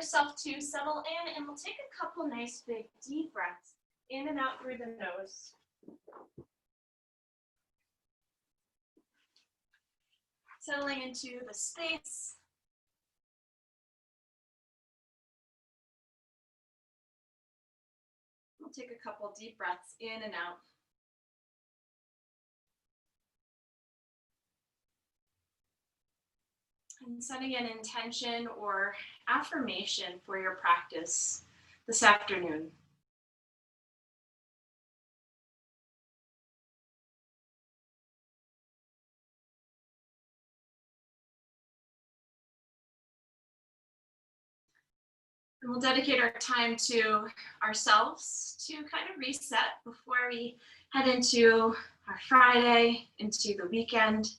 yourself to settle in, and we'll take a couple nice big deep breaths in and out through the nose. Settling into the space. We'll take a couple deep breaths in and out. And setting an intention or affirmation for your practice this afternoon. And we'll dedicate our time to ourselves to kind of reset before we head into our Friday, into the weekend.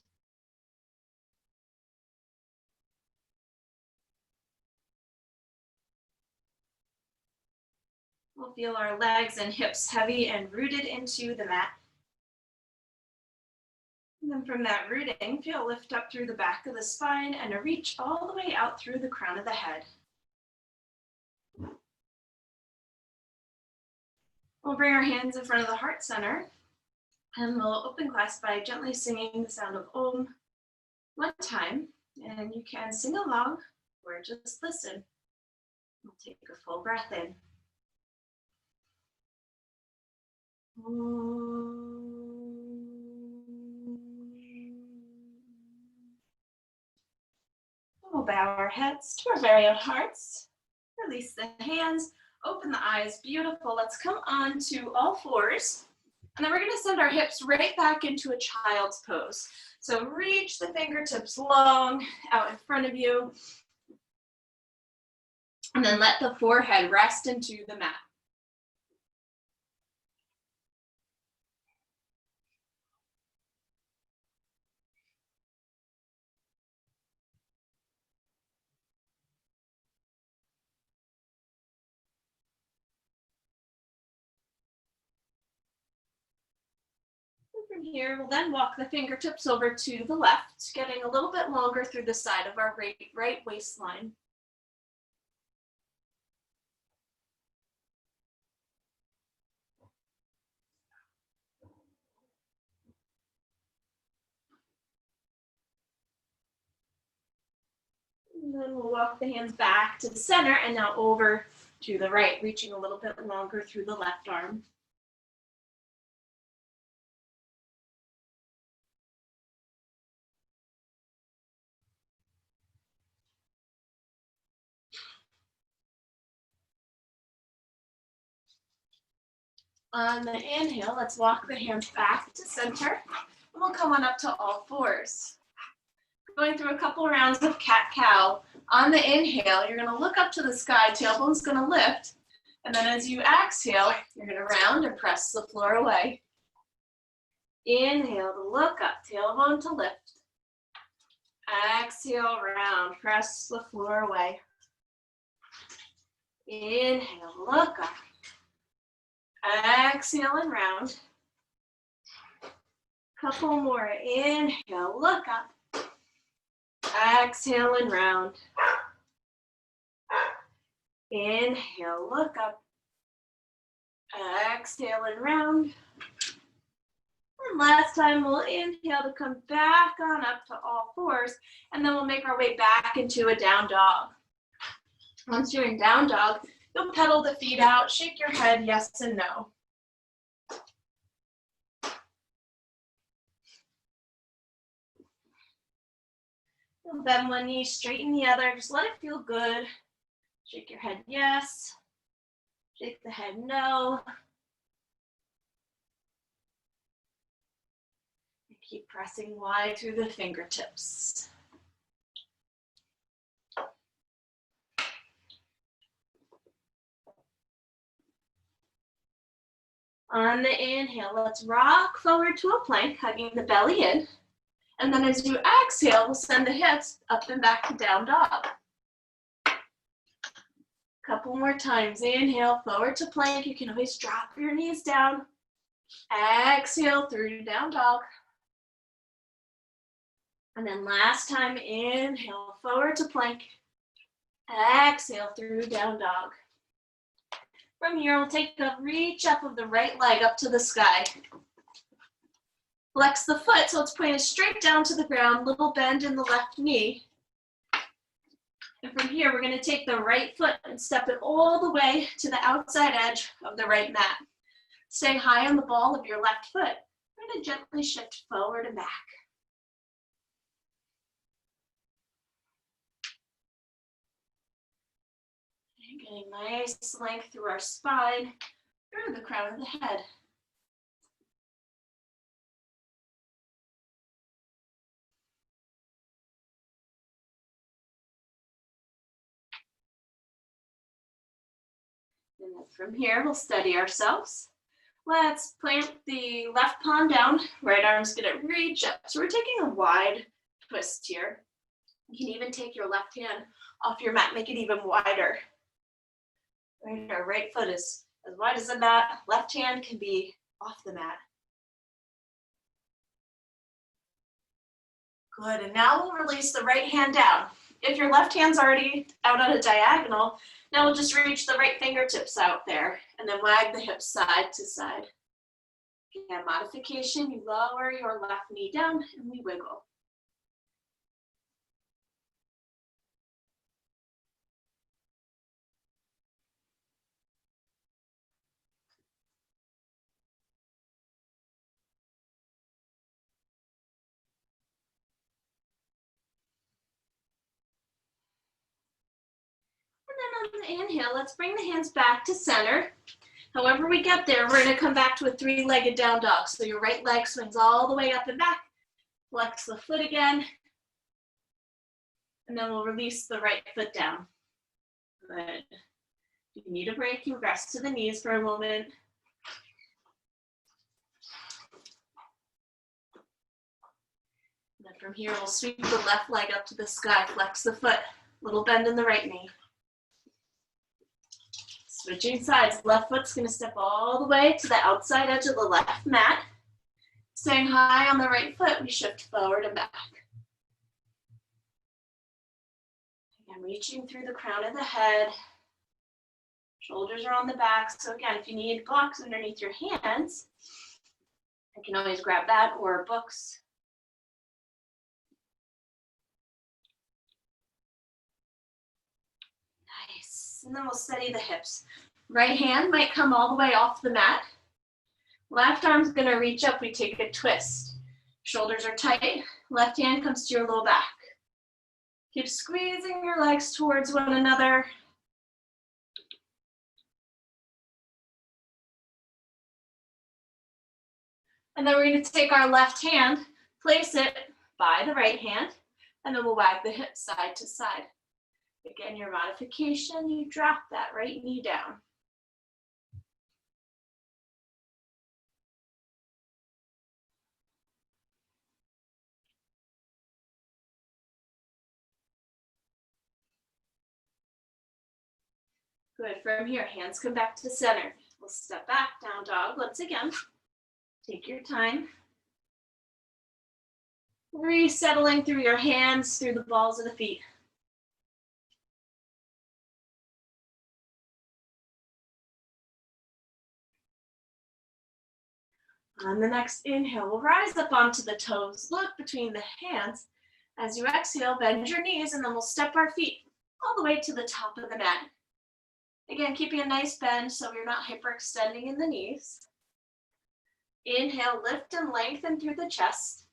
We'll feel our legs and hips heavy and rooted into the mat. And then from that rooting, feel a lift up through the back of the spine and a reach all the way out through the crown of the head. We'll bring our hands in front of the heart center, and we'll open class by gently singing the sound of Om one time. And you can sing along or just listen. We'll take a full breath in. We'll bow our heads to our very own hearts. Release the hands, open the eyes, beautiful. Let's come on to all fours. And then we're gonna send our hips right back into a child's pose. So reach the fingertips long out in front of you. And then let the forehead rest into the mat. From here, we'll then walk the fingertips over to the left, getting a little bit longer through the side of our right waistline. And then we'll walk the hands back to the center and now over to the right, reaching a little bit longer through the left arm. On the inhale, let's walk the hands back to center, and we'll come on up to all fours. Going through a couple rounds of cat-cow. On the inhale, you're gonna look up to the sky, tailbone's gonna lift, and then as you exhale, you're gonna round and press the floor away. Inhale to look up, tailbone to lift. Exhale, round, press the floor away. Inhale, look up. Exhale and round. Couple more. Inhale, look up. Exhale and round. Inhale, look up. Exhale and round. And last time we'll inhale to come back on up to all fours, and then we'll make our way back into a down dog. Once you're in down dog, you'll pedal the feet out, shake your head yes and no. You'll bend one knee, straighten the other, just let it feel good. Shake your head yes, shake the head no. And keep pressing wide through the fingertips. On the inhale, let's rock forward to a plank, hugging the belly in. And then as you exhale, we'll send the hips up and back to down dog. Couple more times. Inhale, forward to plank. You can always drop your knees down. Exhale through to down dog. And then last time, inhale, forward to plank. Exhale through down dog. From here, we'll take a reach up of the right leg up to the sky. Flex the foot so it's pointed straight down to the ground, little bend in the left knee. And from here, we're going to take the right foot and step it all the way to the outside edge of the right mat. Stay high on the ball of your left foot. We're going to gently shift forward and back. And getting nice length through our spine, through the crown of the head. And then from here, we'll steady ourselves. Let's plant the left palm down, right arm's gonna reach up. So we're taking a wide twist here. You can even take your left hand off your mat, make it even wider. Right, our right foot is as wide as the mat, left hand can be off the mat. Good, and now we'll release the right hand down. If your left hand's already out on a diagonal, now we'll just reach the right fingertips out there and then wag the hips side to side. Again, modification, you lower your left knee down and we wiggle. And then on the inhale, let's bring the hands back to center. However we get there, we're gonna come back to a three-legged down dog. So your right leg swings all the way up and back. Flex the foot again. And then we'll release the right foot down. Good. If you need a break, you rest to the knees for a moment. And then from here, we'll sweep the left leg up to the sky, flex the foot, little bend in the right knee. Switching sides, left foot's gonna step all the way to the outside edge of the left mat. Staying high on the right foot, we shift forward and back. Again, reaching through the crown of the head. Shoulders are on the back. So again, if you need blocks underneath your hands, you can always grab that or books. Nice. And then we'll steady the hips. Right hand might come all the way off the mat. Left arm's gonna reach up, we take a twist. Shoulders are tight, left hand comes to your low back. Keep squeezing your legs towards one another. And then we're gonna take our left hand, place it by the right hand, and then we'll wag the hips side to side. Again, your modification, you drop that right knee down. Good, from here, hands come back to center. We'll step back, down dog, once again. Take your time. Resettling through your hands, through the balls of the feet. On the next inhale, we'll rise up onto the toes, look between the hands. As you exhale, bend your knees, and then we'll step our feet all the way to the top of the mat. Again, keeping a nice bend so you're not hyperextending in the knees. Inhale, lift and lengthen through the chest.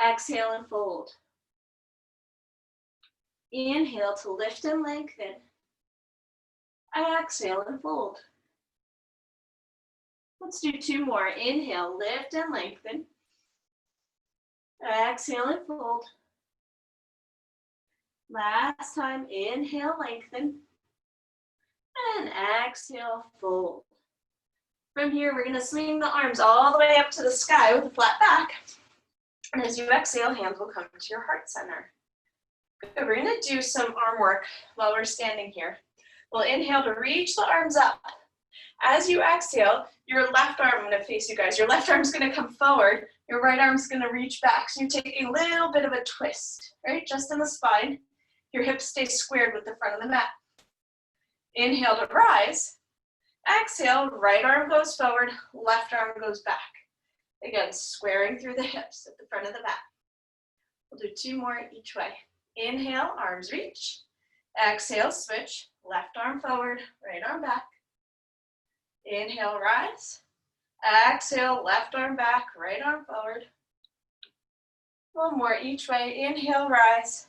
Exhale and fold. Inhale to lift and lengthen. Exhale and fold. Let's do two more. Inhale, lift and lengthen. Exhale and fold. Last time, inhale, lengthen. And exhale, fold. From here, we're gonna swing the arms all the way up to the sky with a flat back. And as you exhale, hands will come to your heart center. Good. We're gonna do some arm work while we're standing here. We'll inhale to reach the arms up. As you exhale, your left arm, I'm gonna face you guys, your left arm's gonna come forward, your right arm's gonna reach back. So you're taking a little bit of a twist, right? Just in the spine. Your hips stay squared with the front of the mat. Inhale to rise. Exhale, right arm goes forward, left arm goes back. Again, squaring through the hips at the front of the mat. We'll do 2 more each way. Inhale, arms reach. Exhale, switch. Left arm forward, right arm back. Inhale, rise. Exhale, left arm back, right arm forward. 1 more each way. Inhale, rise.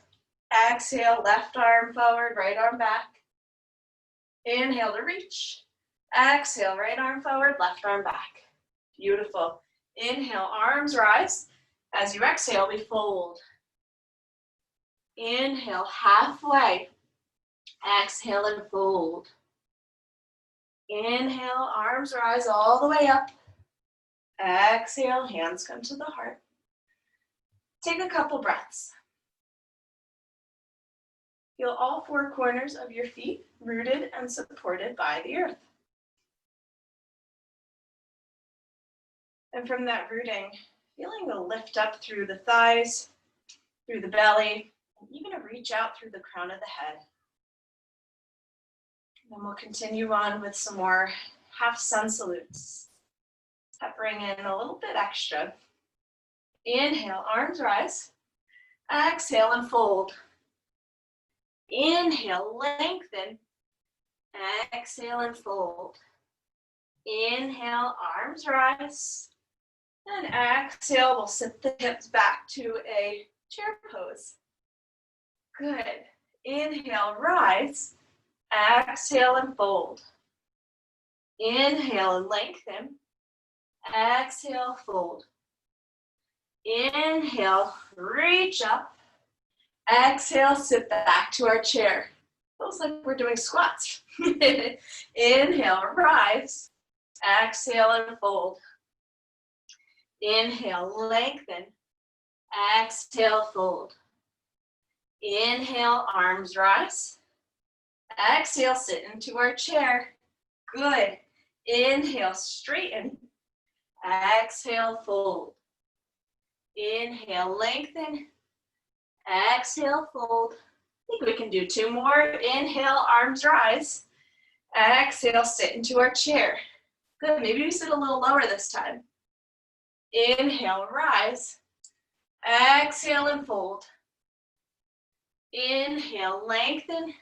Exhale, left arm forward, right arm back. Inhale to reach. Exhale, right arm forward, left arm back. Beautiful. Inhale, arms rise. As you exhale, we fold. Inhale, halfway. Exhale and fold. Inhale, arms rise all the way up. Exhale, hands come to the heart. Take a couple breaths. Feel all 4 corners of your feet rooted and supported by the earth. And from that rooting, feeling a lift up through the thighs, through the belly, and even a reach out through the crown of the head. Then we'll continue on with some more half sun salutes. Peppering in a little bit extra. Inhale, arms rise. Exhale and fold. Inhale, lengthen. Exhale and fold. Inhale, arms rise. And exhale, we'll sit the hips back to a chair pose. Good. Inhale, rise. Exhale and fold. Inhale and lengthen. Exhale, fold. Inhale, reach up. Exhale, sit back to our chair. Feels like we're doing squats. Inhale, rise. Exhale and fold. Inhale, lengthen. Exhale, fold. Inhale, arms rise. Exhale, sit into our chair. Good. Inhale, straighten. Exhale, fold. Inhale, lengthen. Exhale, fold. I think we can do 2 more. Inhale, arms rise. Exhale, sit into our chair. Good. Maybe we sit a little lower this time. Inhale, rise. Exhale and fold. Inhale, lengthen.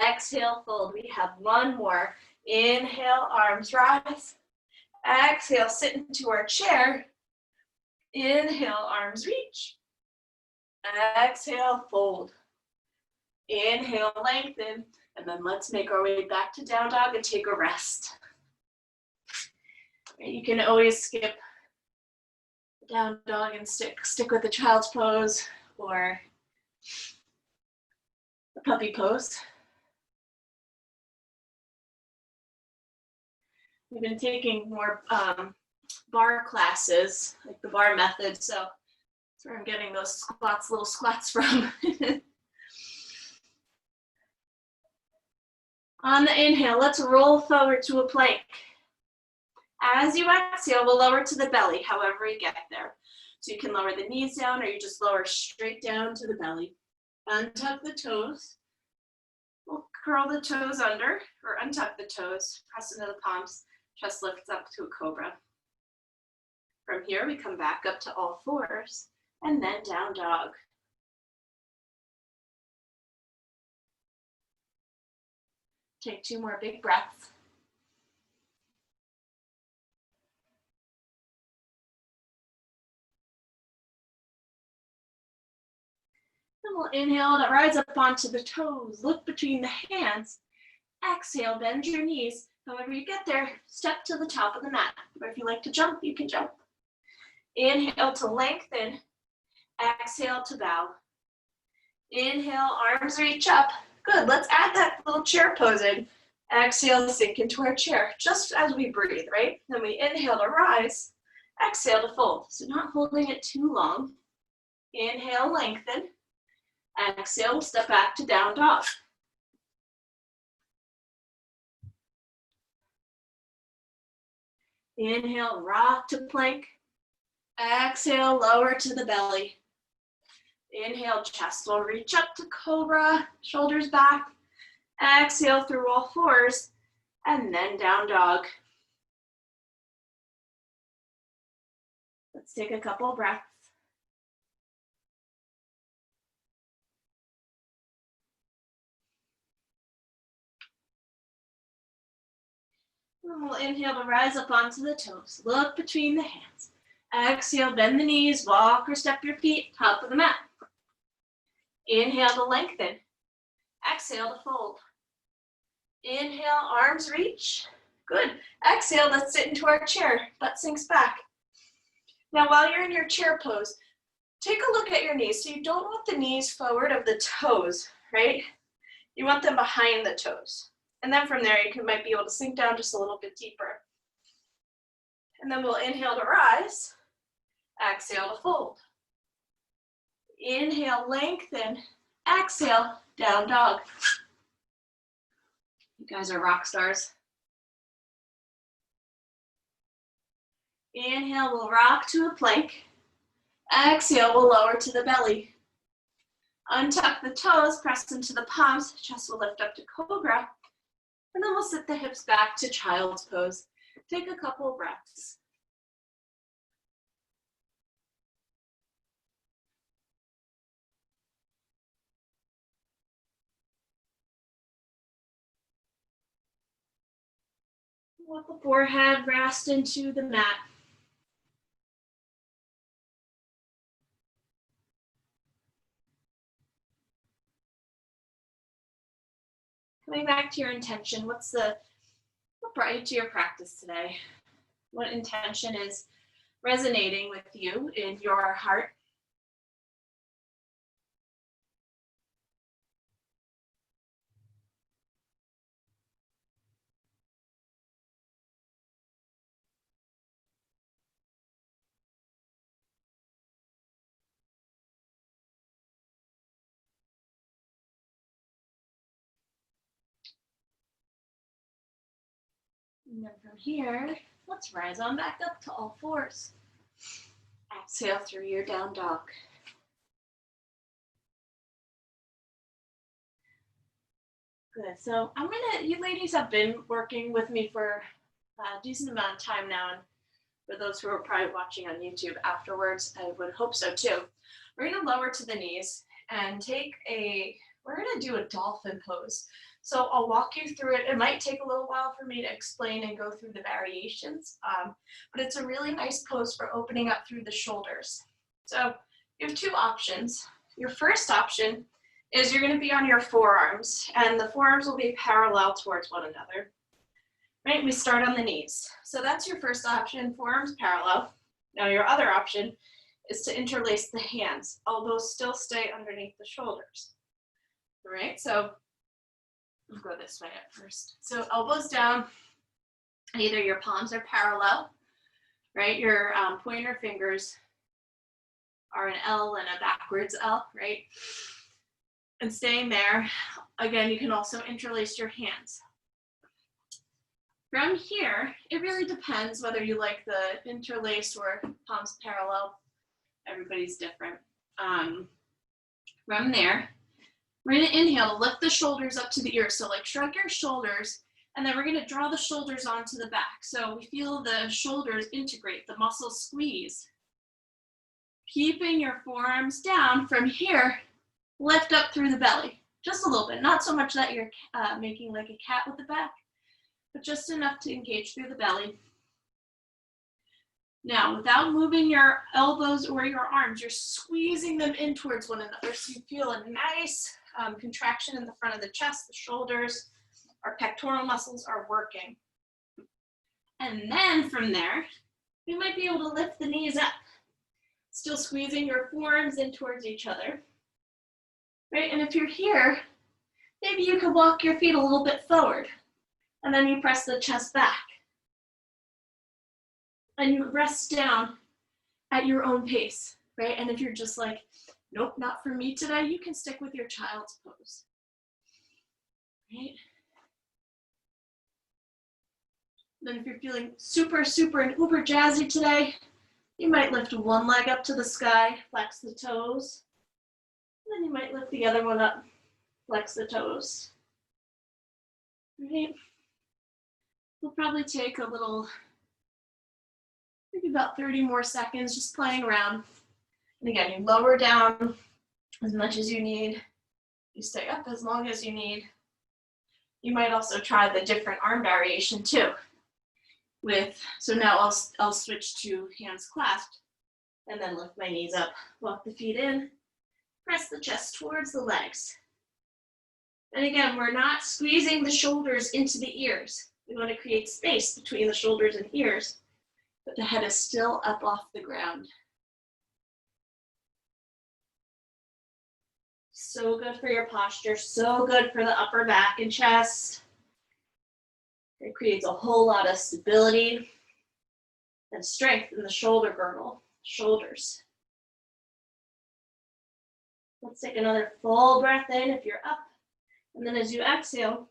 Exhale, fold. We have 1 more. Inhale, arms rise. Exhale, sit into our chair. Inhale, arms reach. Exhale, fold. Inhale, lengthen. And then let's make our way back to down dog and take a rest. You can always skip down dog and stick with the child's pose or the puppy pose. We've been taking more bar classes, like the bar method, so that's where I'm getting those squats, little squats from. On the inhale, let's roll forward to a plank. As you exhale, we'll lower to the belly, however you get there. So you can lower the knees down, or you just lower straight down to the belly. Untuck the toes. We'll curl the toes under, or untuck the toes, press into the palms, chest lifts up to a cobra. From here, we come back up to all 4s, and then down dog. Take 2 more big breaths. And we'll inhale to rise up onto the toes, look between the hands. Exhale, bend your knees. However you get there, step to the top of the mat. Or if you like to jump, you can jump. Inhale to lengthen. Exhale to bow. Inhale, arms reach up. Good, let's add that little chair pose in. Exhale to sink into our chair, just as we breathe, right? Then we inhale to rise. Exhale to fold. So not holding it too long. Inhale, lengthen. Exhale, we'll step back to down dog. Inhale, rock to plank. Exhale, lower to the belly. Inhale, chest will reach up to cobra, shoulders back. Exhale through all fours, and then down dog. Let's take a couple breaths. And we'll inhale to rise up onto the toes. Look between the hands. Exhale, bend the knees, walk or step your feet, top of the mat. Inhale to lengthen. Exhale to fold. Inhale, arms reach. Good. Exhale, let's sit into our chair. Butt sinks back. Now, while you're in your chair pose, take a look at your knees. So you don't want the knees forward of the toes, right? You want them behind the toes. And then from there, you might be able to sink down just a little bit deeper. And then we'll inhale to rise. Exhale to fold. Inhale, lengthen. Exhale, down dog. You guys are rock stars. Inhale, we'll rock to a plank. Exhale, we'll lower to the belly. Untuck the toes, press into the palms, chest will lift up to cobra. And then we'll sit the hips back to child's pose. Take a couple breaths. Let the forehead rest into the mat. Coming back to your intention, what brought you to your practice today? What intention is resonating with you in your heart? And then from here, let's rise on back up to all fours. Exhale through your down dog. Good, so you ladies have been working with me for a decent amount of time now, and for those who are probably watching on YouTube afterwards, I would hope so too. We're gonna lower to the knees and we're gonna do a dolphin pose. So I'll walk you through it. It might take a little while for me to explain and go through the variations, but it's a really nice pose for opening up through the shoulders. So you have two options. Your first option is you're gonna be on your forearms, and the forearms will be parallel towards one another. Right, we start on the knees. So that's your first option, forearms parallel. Now your other option is to interlace the hands. Elbows still stay underneath the shoulders. All right, so we'll go this way at first. So elbows down, either your palms are parallel, right? Your pointer fingers are an L and a backwards L, right? And staying there. Again, you can also interlace your hands. From here, it really depends whether you like the interlace or palms parallel. Everybody's different. From there, we're gonna inhale to lift the shoulders up to the ears. So like shrug your shoulders, and then we're gonna draw the shoulders onto the back. So we feel the shoulders integrate, the muscles squeeze. Keeping your forearms down. From here, lift up through the belly, just a little bit. Not so much that you're making like a cat with the back, but just enough to engage through the belly. Now, without moving your elbows or your arms, you're squeezing them in towards one another. So you feel a nice contraction in the front of the chest, the shoulders, our pectoral muscles are working. And then from there, you might be able to lift the knees up, still squeezing your forearms in towards each other. Right, and if you're here, maybe you could walk your feet a little bit forward, and then you press the chest back. And you rest down at your own pace, right? And if you're just like, nope, not for me today, you can stick with your child's pose, right? Then if you're feeling super, super and uber jazzy today, you might lift one leg up to the sky, flex the toes, Then you might lift the other one up, flex the toes. Right? We'll probably take a little, maybe about 30 more seconds, just playing around. And again, you lower down as much as you need. You stay up as long as you need. You might also try the different arm variation too. So now I'll switch to hands clasped and then lift my knees up, walk the feet in, press the chest towards the legs. And again, we're not squeezing the shoulders into the ears. We want to create space between the shoulders and ears, but the head is still up off the ground. So good for your posture, so good for the upper back and chest. It creates a whole lot of stability and strength in the shoulder girdle, shoulders. Let's take another full breath in if you're up. And then as you exhale,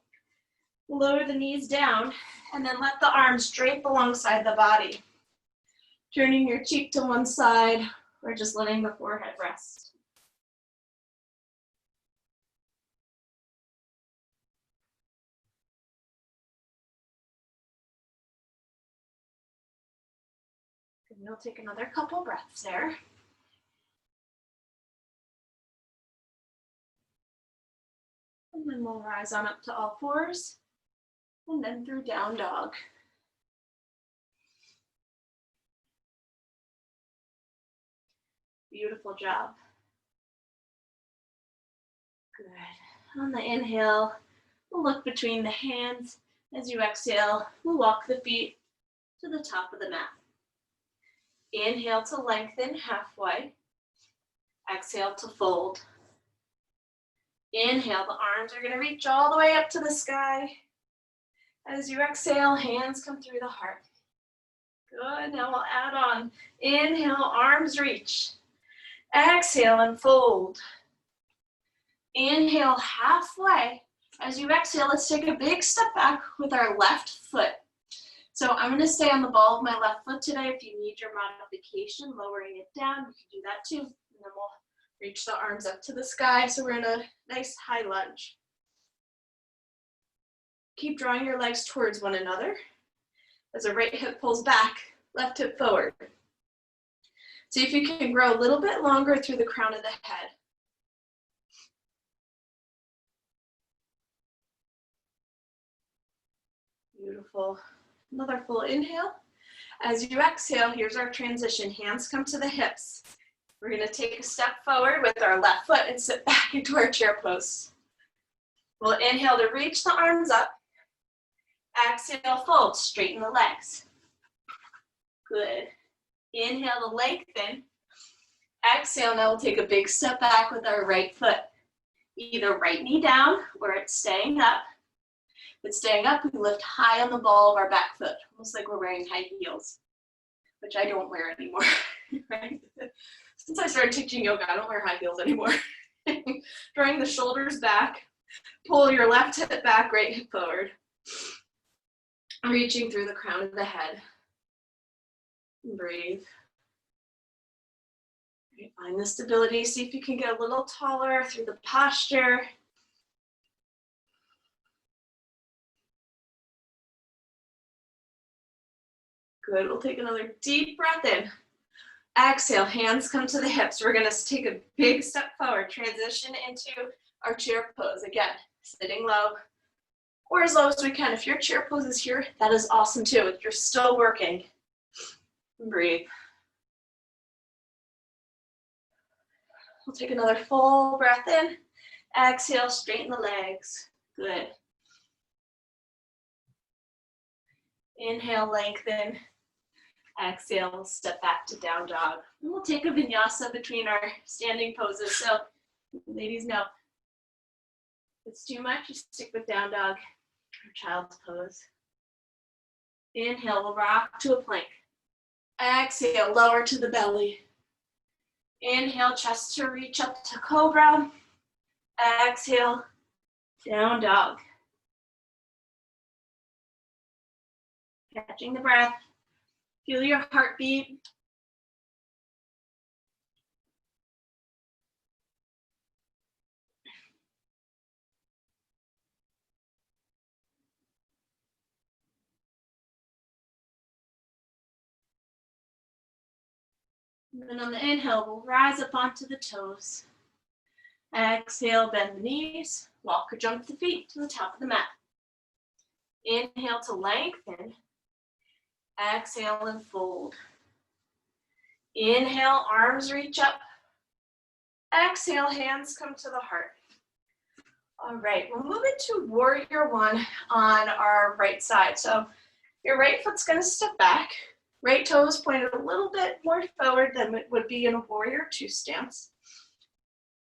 lower the knees down and then let the arms drape alongside the body. Turning your cheek to one side or just letting the forehead rest. And you'll take another couple breaths there. And then we'll rise on up to all fours and then through down dog. Beautiful job. Good. On the inhale, we'll look between the hands. As you exhale, we'll walk the feet to the top of the mat. Inhale to lengthen halfway. Exhale to fold. Inhale, the arms are going to reach all the way up to the sky. As you exhale, hands come through the heart. Good, now we'll add on. Inhale, arms reach. Exhale and fold. Inhale halfway. As you exhale, let's take a big step back with our left foot. So I'm going to stay on the ball of my left foot today. If you need your modification, lowering it down, you can do that too. And then we'll reach the arms up to the sky. So we're in a nice high lunge. Keep drawing your legs towards one another. As the right hip pulls back, left hip forward. See if you can grow a little bit longer through the crown of the head. Beautiful. Another full inhale. As you exhale, here's our transition. Hands come to the hips. We're going to take a step forward with our left foot and sit back into our chair pose. We'll inhale to reach the arms up. Exhale, fold, straighten the legs. Good. Inhale to lengthen. Exhale, now we'll take a big step back with our right foot. Either right knee down or it's staying up. If it's staying up, we lift high on the ball of our back foot, almost like we're wearing high heels, which I don't wear anymore. Right? Since I started teaching yoga, I don't wear high heels anymore. Drawing the shoulders back, pull your left hip back, right hip forward. Reaching through the crown of the head. Breathe. Find the stability. See if you can get a little taller through the posture. Good. We'll take another deep breath in. Exhale, hands come to the hips. We're going to take a big step forward, transition into our chair pose. Again, sitting low or as low as we can. If your chair pose is here, that is awesome too. If you're still working, breathe. We'll take another full breath in. Exhale, straighten the legs. Good. Inhale, lengthen. Exhale, step back to down dog. And we'll take a vinyasa between our standing poses. So ladies know, if it's too much, you stick with down dog or child's pose. Inhale, we'll rock to a plank. Exhale, lower to the belly. Inhale, chest to reach up to cobra. Exhale, down dog. Catching the breath. Feel your heartbeat. And then on the inhale, we'll rise up onto the toes. Exhale, bend the knees, walk or jump the feet to the top of the mat. Inhale to lengthen. Exhale and fold. Inhale, arms reach up. Exhale, hands come to the heart. All right, we'll move into warrior one on our right side. So your right foot's gonna step back. Right toe is pointed a little bit more forward than it would be in a warrior two stance.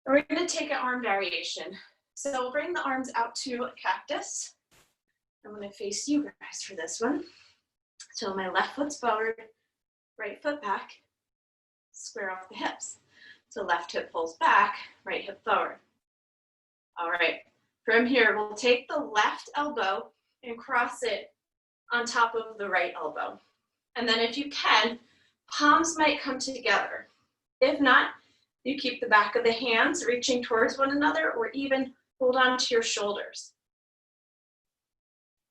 And we're gonna take an arm variation. So we'll bring the arms out to a cactus. I'm gonna face you guys for this one. So my left foot's forward, right foot back, square off the hips. So left hip pulls back, right hip forward. All right, from here, we'll take the left elbow and cross it on top of the right elbow. And then if you can, palms might come together. If not, you keep the back of the hands reaching towards one another or even hold on to your shoulders.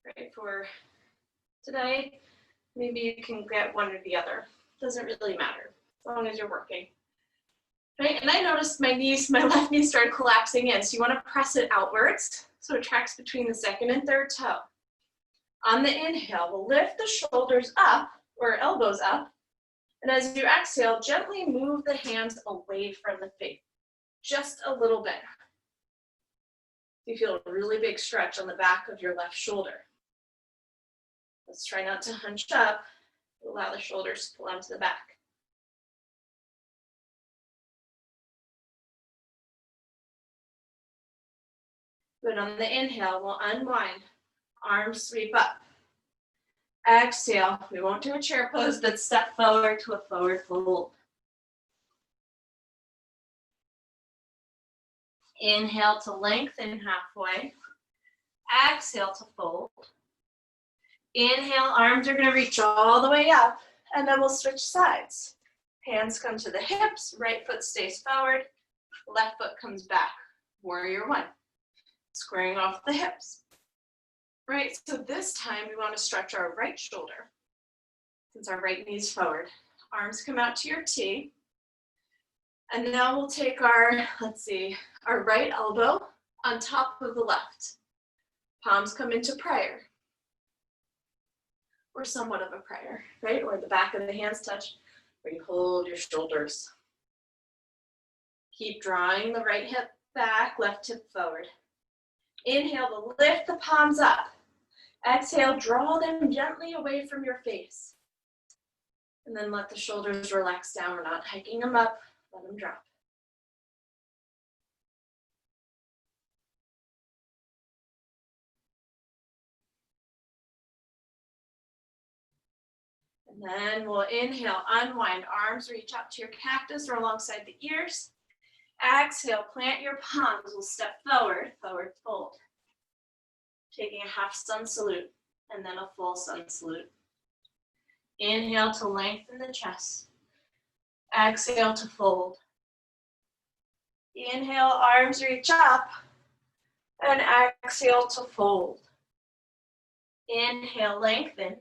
Right, for today, maybe you can get one or the other. Doesn't really matter, as long as you're working. Right, and I noticed my knees, my left knee started collapsing in, so you want to press it outwards so it tracks between the second and third toe. On the inhale, we'll lift the shoulders up, or elbows up, and as you exhale, gently move the hands away from the face, just a little bit. You feel a really big stretch on the back of your left shoulder. Let's try not to hunch up, allow the shoulders to pull onto the back. Good, on the inhale, we'll unwind, arms sweep up. Exhale, we won't do a chair pose, but step forward to a forward fold. Inhale to lengthen halfway. Exhale to fold. Inhale, arms are gonna reach all the way up, and then we'll switch sides. Hands come to the hips, right foot stays forward, left foot comes back. Warrior one. Squaring off the hips. Right, so this time we want to stretch our right shoulder since our right knee's forward. Arms come out to your T. And now we'll take our, our right elbow on top of the left. Palms come into prayer. Or somewhat of a prayer, right? Or the back of the hands touch, where you hold your shoulders. Keep drawing the right hip back, left hip forward. Inhale to lift the palms up. Exhale, draw them gently away from your face. And then let the shoulders relax down. We're not hiking them up, let them drop. And then we'll inhale, unwind, arms reach out to your cactus or alongside the ears. Exhale, plant your palms, we'll step forward, forward fold. Taking a half sun salute and then a full sun salute. Inhale to lengthen the chest. Exhale to fold. Inhale, arms reach up and exhale to fold. Inhale, lengthen.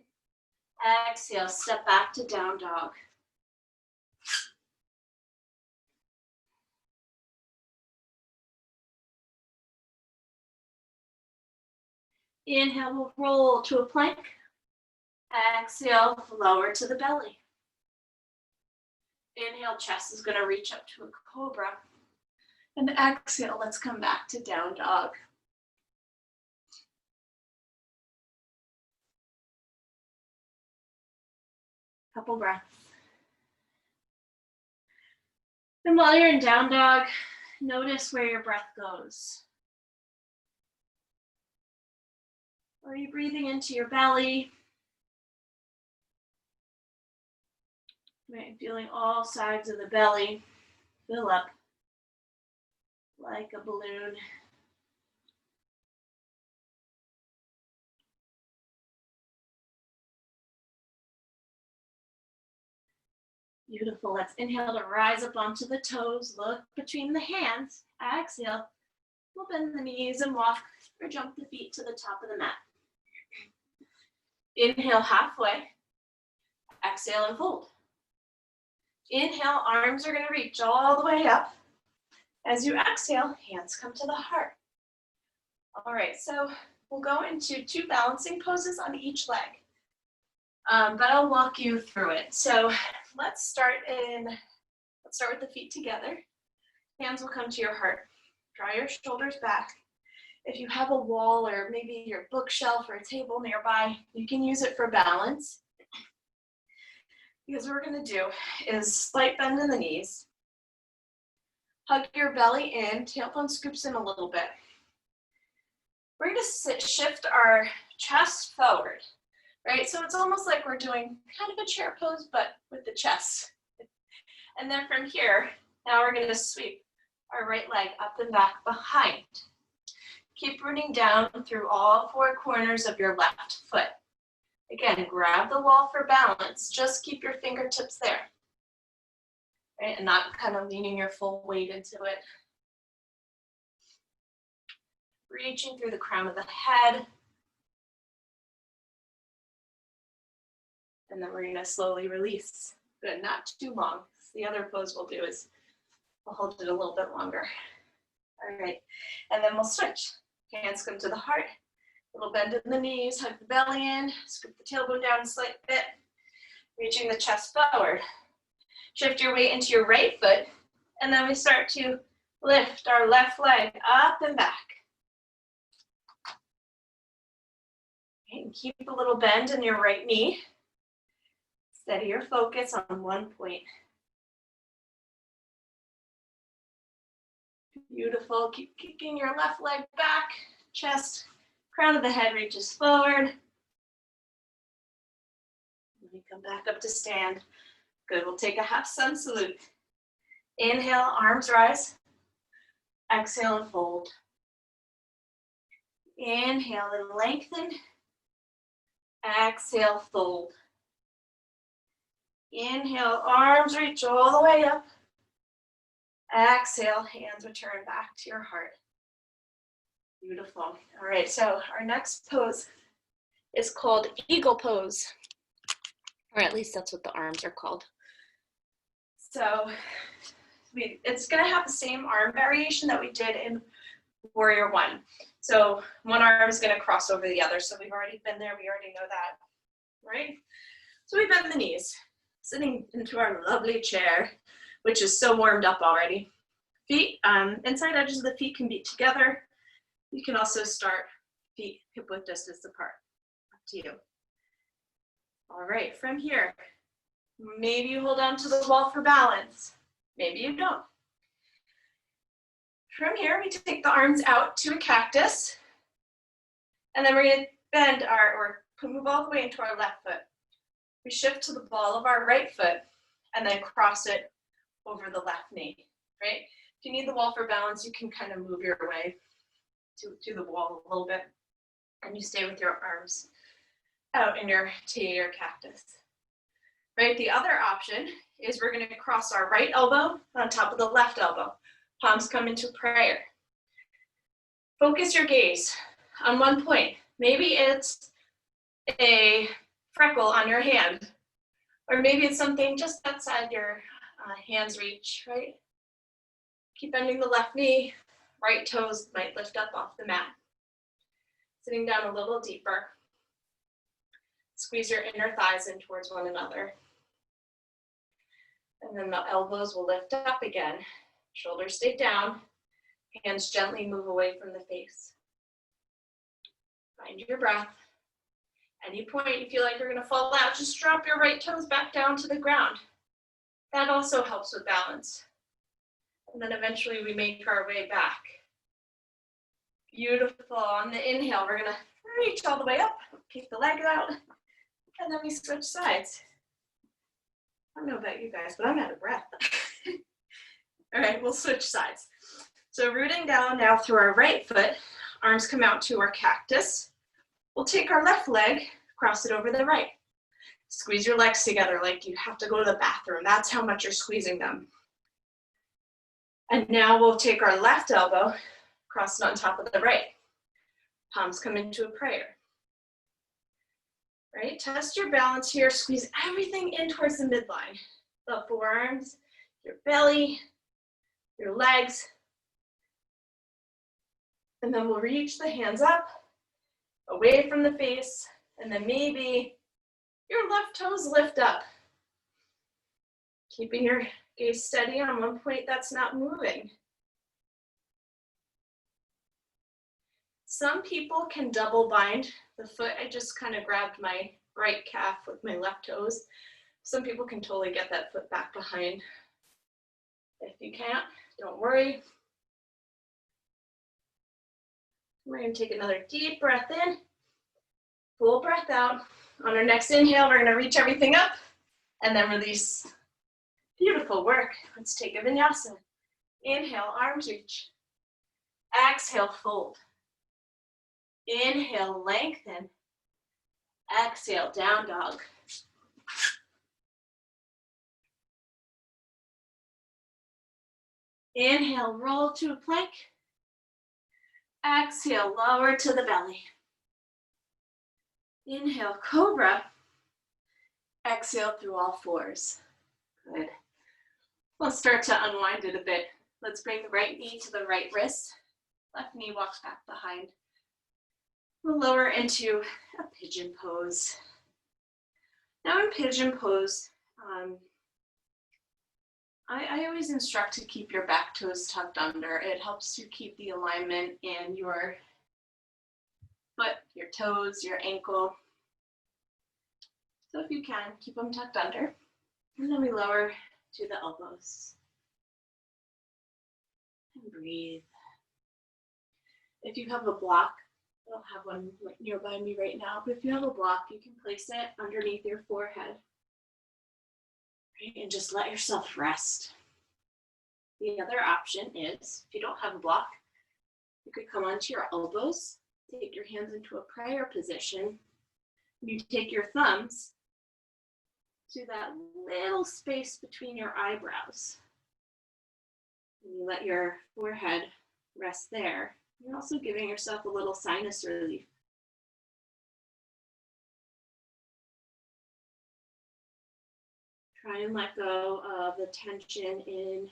Exhale, step back to down dog. Inhale, we'll roll to a plank. Exhale, lower to the belly. Inhale, chest is going to reach up to a cobra. And exhale, let's come back to down dog. Couple breaths. And while you're in down dog, notice where your breath goes. Are you breathing into your belly? Right, feeling all sides of the belly fill up like a balloon. Beautiful. Let's inhale to rise up onto the toes. Look between the hands. Exhale. We'll bend the knees and walk or jump the feet to the top of the mat. Inhale halfway. Exhale and fold. Inhale, arms are gonna reach all the way up. As you exhale, hands come to the heart. All right, so we'll go into 2 balancing poses on each leg. But I'll walk you through it. So let's start with the feet together. Hands will come to your heart. Draw your shoulders back. If you have a wall or maybe your bookshelf or a table nearby, you can use it for balance. Because what we're gonna do is slight bend in the knees. Hug your belly in, tailbone scoops in a little bit. We're gonna shift our chest forward, right? So it's almost like we're doing kind of a chair pose, but with the chest. And then from here, now we're gonna sweep our right leg up and back behind. Keep rooting down through all 4 corners of your left foot. Again, grab the wall for balance. Just keep your fingertips there, right? And not kind of leaning your full weight into it. Reaching through the crown of the head. And then we're gonna slowly release. Good, not too long. The other pose we'll do is we'll hold it a little bit longer. All right, and then we'll switch. Hands come to the heart. Little bend in the knees, hug the belly in, scoop the tailbone down a slight bit, reaching the chest forward. Shift your weight into your right foot, and then we start to lift our left leg up and back. Okay, and keep a little bend in your right knee. Steady your focus on one point. Beautiful, keep kicking your left leg back, chest, crown of the head reaches forward. Let me come back up to stand. Good, we'll take a half sun salute. Inhale, arms rise. Exhale and fold. Inhale and lengthen. Exhale, fold. Inhale, arms reach all the way up. Exhale, hands return back to your heart. Beautiful. All right, so our next pose is called eagle pose, or at least that's what the arms are called. So it's gonna have the same arm variation that we did in Warrior One. So one arm is gonna cross over the other. So we've already been there, we already know that, right? So we bend the knees, sitting into our lovely chair, which is so warmed up already. Feet, inside edges of the feet can be together. You can also start feet hip width distance apart, up to you. All right, from here, maybe you hold on to the wall for balance. Maybe you don't. From here, we take the arms out to a cactus, and then we're gonna bend or move all the way into our left foot. We shift to the ball of our right foot, and then cross it over the left knee, right? If you need the wall for balance, you can kind of move your way to the wall a little bit, and you stay with your arms out in your T or cactus. Right, the other option is we're gonna cross our right elbow on top of the left elbow. Palms come into prayer. Focus your gaze on one point. Maybe it's a freckle on your hand, or maybe it's something just outside your hand's reach, right? Keep bending the left knee, right toes might lift up off the mat. Sitting down a little deeper. Squeeze your inner thighs in towards one another. And then the elbows will lift up again. Shoulders stay down. Hands gently move away from the face. Find your breath. Any point you feel like you're gonna fall out, just drop your right toes back down to the ground. That also helps with balance. And then eventually we make our way back. Beautiful. On the inhale, we're gonna reach all the way up, kick the leg out, and then we switch sides. I don't know about you guys, but I'm out of breath. All right, we'll switch sides. So rooting down now through our right foot, arms come out to our cactus. We'll take our left leg, cross it over the right. Squeeze your legs together like you have to go to the bathroom. That's how much you're squeezing them. And now we'll take our left elbow, cross it on top of the right. Palms come into a prayer. Right, test your balance here. Squeeze everything in towards the midline. the forearms, your belly, your legs. And then we'll reach the hands up, away from the face, and then maybe your left toes lift up. Keeping your gaze steady on one point that's not moving. Some people can double bind the foot. I just kind of grabbed my right calf with my left toes. Some people can totally get that foot back behind. If you can't, don't worry. We're going to take another deep breath in, full breath out. On our next inhale, we're going to reach everything up and then release. Beautiful work. Let's take a vinyasa. Inhale, arms reach. Exhale, fold. Inhale, lengthen. Exhale, down dog. Inhale, roll to a plank. Exhale, lower to the belly. Inhale, cobra. Exhale through all fours. Good. We'll start to unwind it a bit. Let's bring the right knee to the right wrist. Left knee walks back behind. We'll lower into a pigeon pose. Now in pigeon pose, I always instruct to keep your back toes tucked under. It helps to keep the alignment in your foot, your toes, your ankle. So if you can, keep them tucked under. And then we lower to the elbows. And breathe. If you have a block, I don't have one nearby me right now, but if you have a block, you can place it underneath your forehead. Right? And just let yourself rest. The other option is, if you don't have a block, you could come onto your elbows, take your hands into a prayer position. You take your thumbs to that little space between your eyebrows. And you let your forehead rest there. You're also giving yourself a little sinus relief. Try and let go of the tension in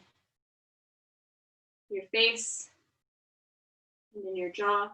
your face and in your jaw.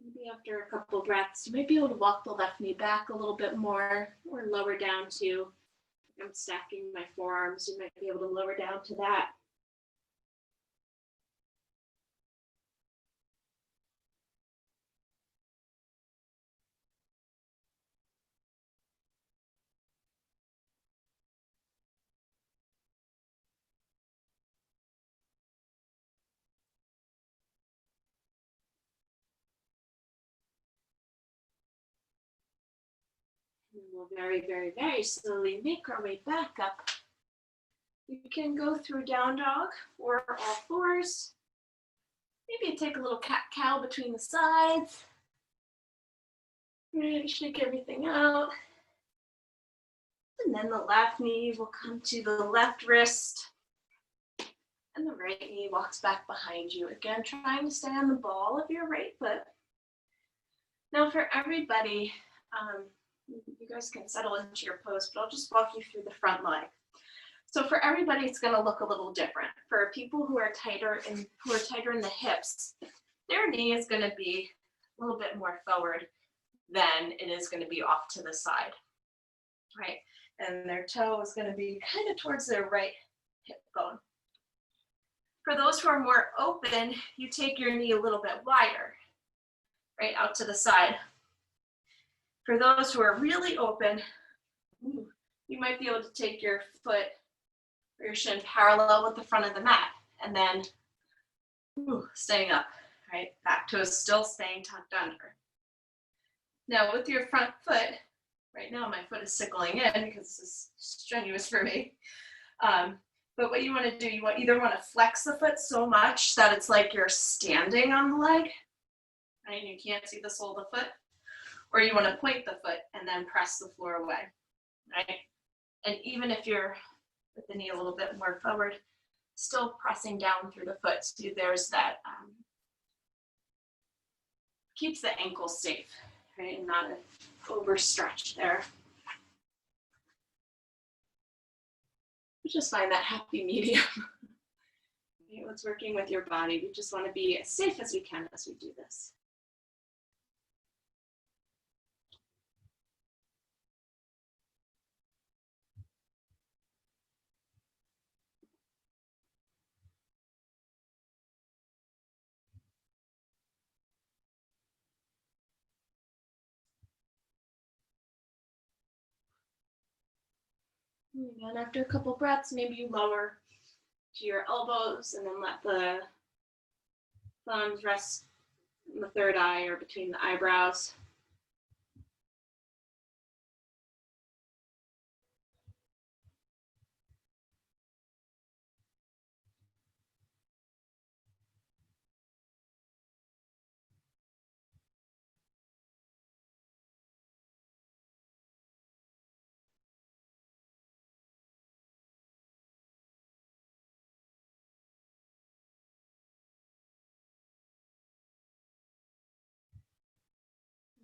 Maybe after a couple breaths, you might be able to walk the left knee back a little bit more or lower down to, I'm stacking my forearms, you might be able to lower down to that. And we'll very slowly make our way back up. You can go through down dog or all fours. Maybe take a little cat-cow between the sides. Right, shake everything out. And then the left knee will come to the left wrist. And the right knee walks back behind you. Again, trying to stay on the ball of your right foot. Now for everybody, you guys can settle into your pose, but I'll just walk you through the front leg. So for everybody, it's going to look a little different. For people who are tighter in the hips, their knee is going to be a little bit more forward than it is going to be off to the side, right? And their toe is going to be kind of towards their right hip bone. For those who are more open, you take your knee a little bit wider, right out to the side. For those who are really open, you might be able to take your foot or your shin parallel with the front of the mat and then staying up, right? Back toes still staying tucked under. Now with your front foot, Right now my foot is sickling in because this is strenuous for me. But what you want to do, you either want to flex the foot so much that it's like you're standing on the leg, right? And you can't see the sole of the foot, or you want to point the foot and then press the floor away, right? And even if you're with the knee a little bit more forward, still pressing down through the foot. So there's that, keeps the ankle safe, right? And not an overstretch there. Just find that happy medium. What's working with your body. We just want to be as safe as we can as we do this. And after a couple breaths, maybe you lower to your elbows and then let the thumbs rest in the third eye or between the eyebrows.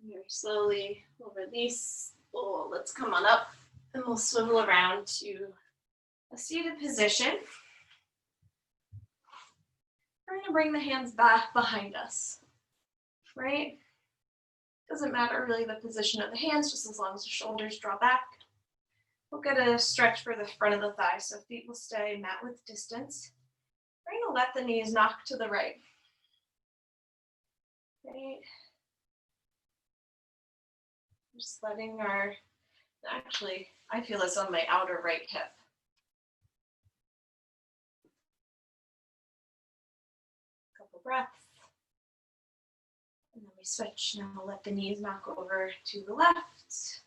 Very slowly, we'll release. Oh, let's come on up and we'll swivel around to a seated position. We're going to bring the hands back behind us, right? Doesn't matter really the position of the hands, just as long as the shoulders draw back. We'll get a stretch for the front of the thigh, so feet will stay mat width distance. We're going to let the knees knock to the right. Right. Just letting actually, I feel this on my outer right hip. Couple breaths. And then we switch. Now we'll let the knees knock over to the left.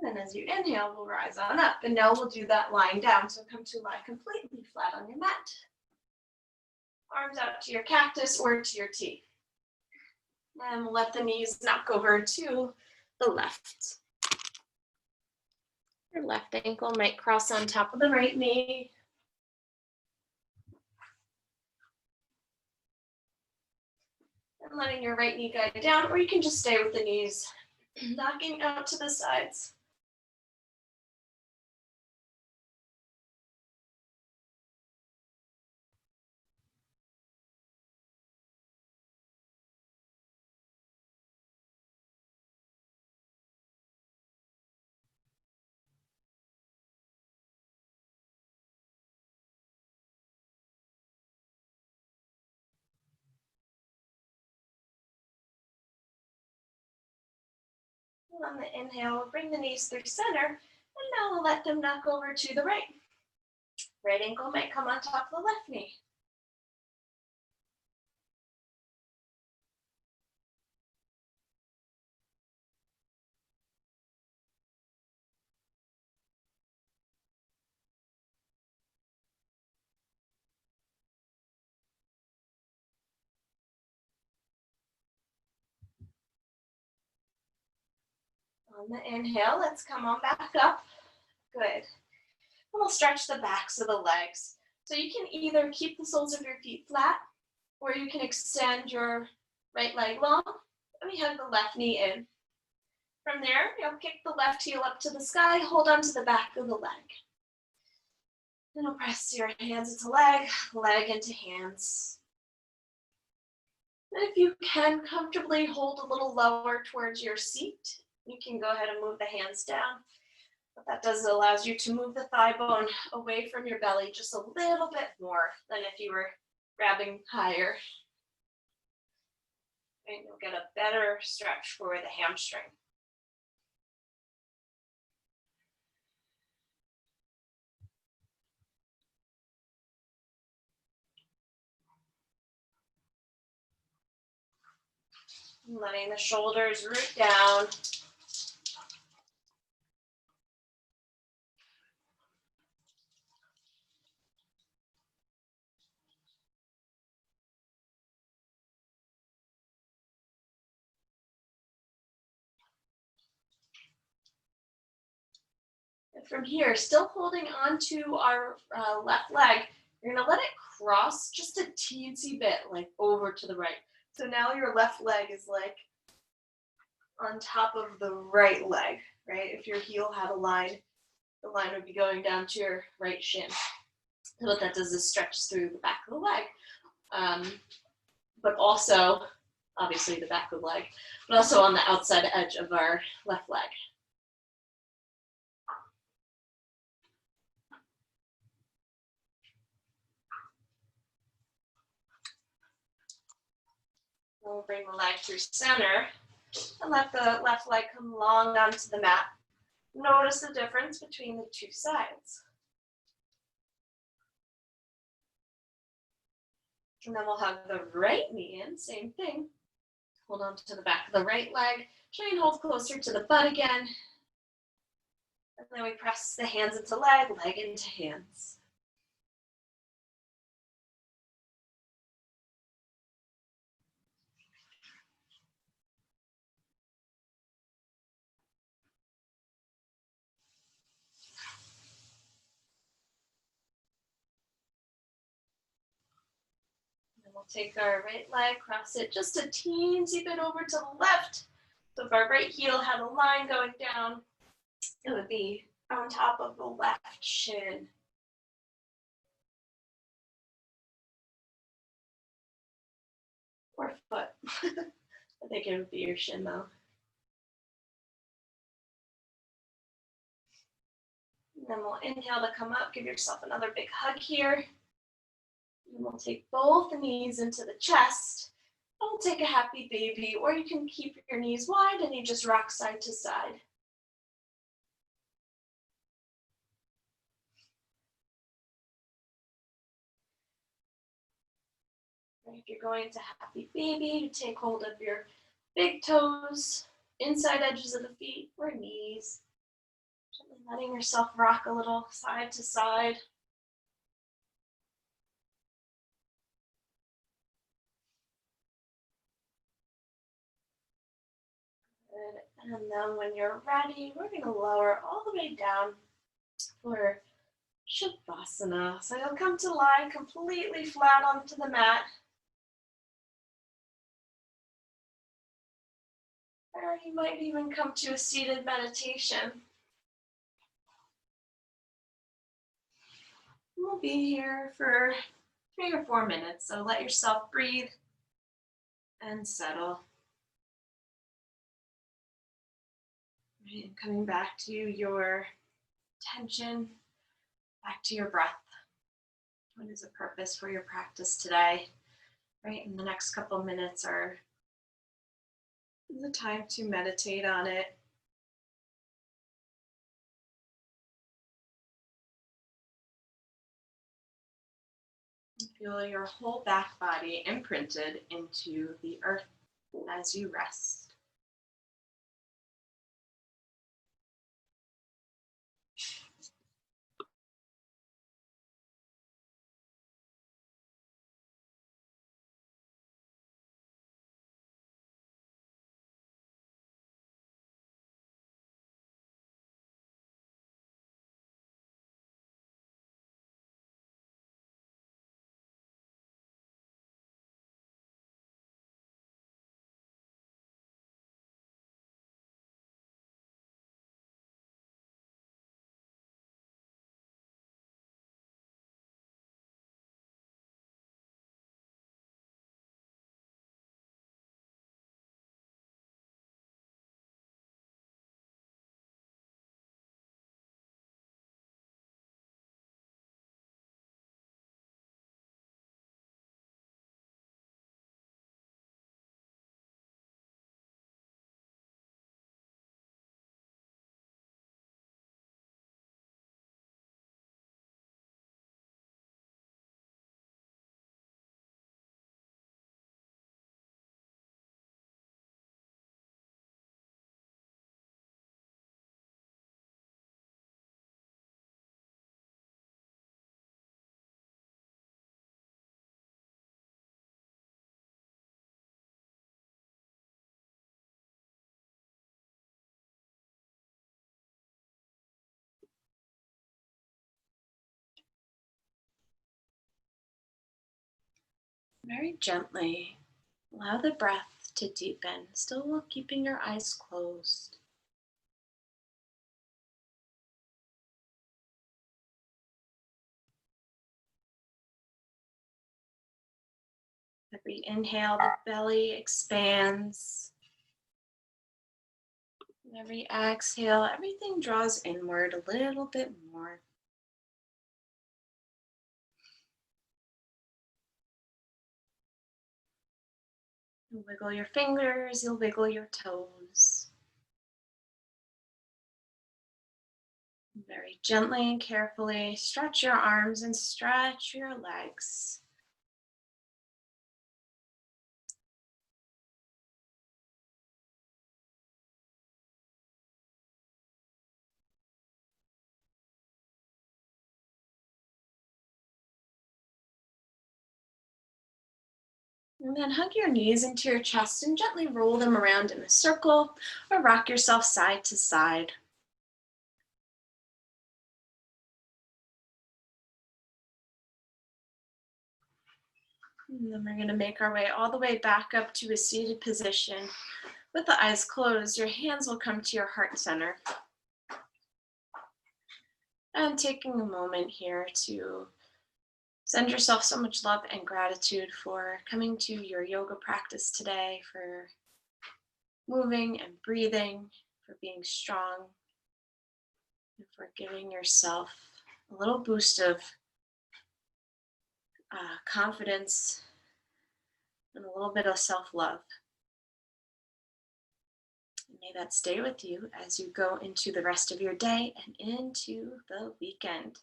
And then as you inhale, we'll rise on up. And now we'll do that lying down. So come to lie completely flat on your mat. Arms out to your cactus or to your T. And we'll let the knees knock over to the left. Your left ankle might cross on top of the right knee. And letting your right knee guide down, or you can just stay with the knees knocking out to the sides. On the inhale, we'll bring the knees through center, and now we'll let them knock over to the right. Right ankle might come on top of the left knee. On the inhale, let's come on back up. Good. And we'll stretch the backs of the legs. So you can either keep the soles of your feet flat, or you can extend your right leg long, and we hug the left knee in. From there, you'll kick the left heel up to the sky, hold on to the back of the leg. Then you'll press your hands into leg, leg into hands. And if you can comfortably hold a little lower towards your seat, you can go ahead and move the hands down. What that does is it allows you to move the thigh bone away from your belly just a little bit more than if you were grabbing higher. And you'll get a better stretch for the hamstring. Letting the shoulders root down. And from here, still holding onto our left leg, you're gonna let it cross just a teensy bit, like over to the right. So now your left leg is like on top of the right leg, right? If your heel had a line, the line would be going down to your right shin. So what that does is stretches through the back of the leg, but also, obviously the back of the leg, but also on the outside edge of our left leg. We'll bring the leg through center and let the left leg come long onto the mat. Notice the difference between the two sides. And then we'll have the right knee in, same thing. Hold on to the back of the right leg. Try and hold closer to the butt again. And then we press the hands into leg, leg into hands. And we'll take our right leg, cross it just a teensy bit over to the left. So if our right heel had a line going down, it would be on top of the left shin. Or foot. I think it would be your shin though. And then we'll inhale to come up, give yourself another big hug here. And we'll take both knees into the chest. And we'll take a happy baby, or you can keep your knees wide and you just rock side to side. If you're going to happy baby, you take hold of your big toes, inside edges of the feet or knees. Gently letting yourself rock a little side to side. Good. And then when you're ready, we're going to lower all the way down for Shavasana. So you'll come to lie completely flat onto the mat. Or you might even come to a seated meditation. We'll be here for 3 or 4 minutes, so let yourself breathe and settle. And coming back to your attention, back to your breath. What is the purpose for your practice today? Right, in the next couple minutes are the time to meditate on it. Feel your whole back body imprinted into the earth as you rest. Very gently, allow the breath to deepen, still while keeping your eyes closed. Every inhale, the belly expands. And every exhale, everything draws inward a little bit more. You'll wiggle your fingers, you'll wiggle your toes. Very gently and carefully stretch your arms and stretch your legs. And then hug your knees into your chest and gently roll them around in a circle or rock yourself side to side. And then we're going to make our way all the way back up to a seated position. With the eyes closed, your hands will come to your heart center. And taking a moment here to send yourself so much love and gratitude for coming to your yoga practice today, for moving and breathing, for being strong, and for giving yourself a little boost of confidence and a little bit of self-love. May that stay with you as you go into the rest of your day and into the weekend.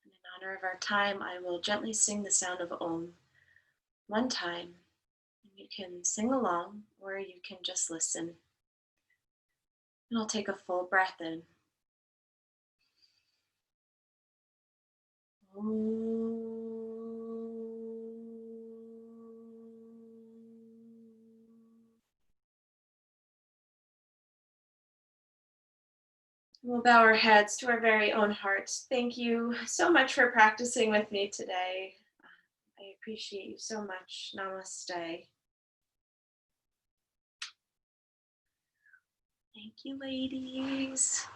And in honor of our time, I will gently sing the sound of Om one time. You can sing along or you can just listen. And I'll take a full breath in. We'll bow our heads to our very own hearts. Thank you so much for practicing with me today. I appreciate you so much. Namaste. Thank you, ladies.